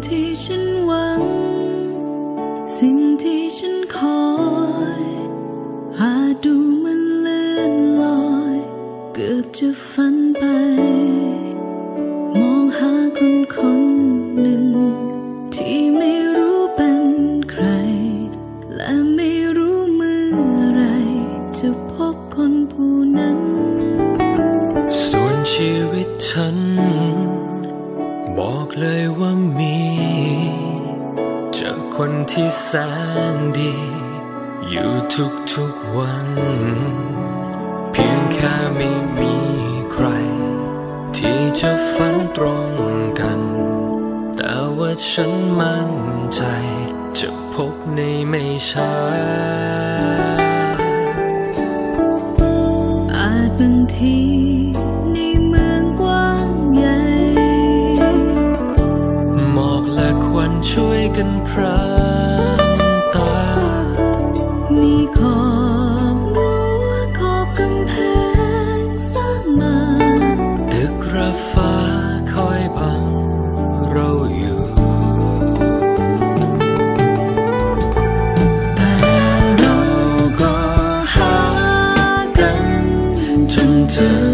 ที่ฉันหวังสิ่งที่ฉันคอยอาจดูมันเลื่อนลอยเกือบจะฝันไปมองหาคนหนึ่งที่ไม่รู้เป็นใครและไม่รู้เมื่อไรจะพบคนผู้นั้นส่วนชีวิตฉันบอกเลยว่ามีเจอคนที่แสนดีอยู่ทุกวันเพียงแค่ไม่มีใครที่จะฝันตรงกันแต่ว่าฉันมั่นใจจะพบในไม่ช้าอาจบางทีในเมืองกว้างใหญ่หมอกและควันช่วยกันพรางตามีขอบรั้วขอบกำแพงสร้างมาตึกระฟ้าคอยบังเราอยู่แต่เราก็หากันจนเจอ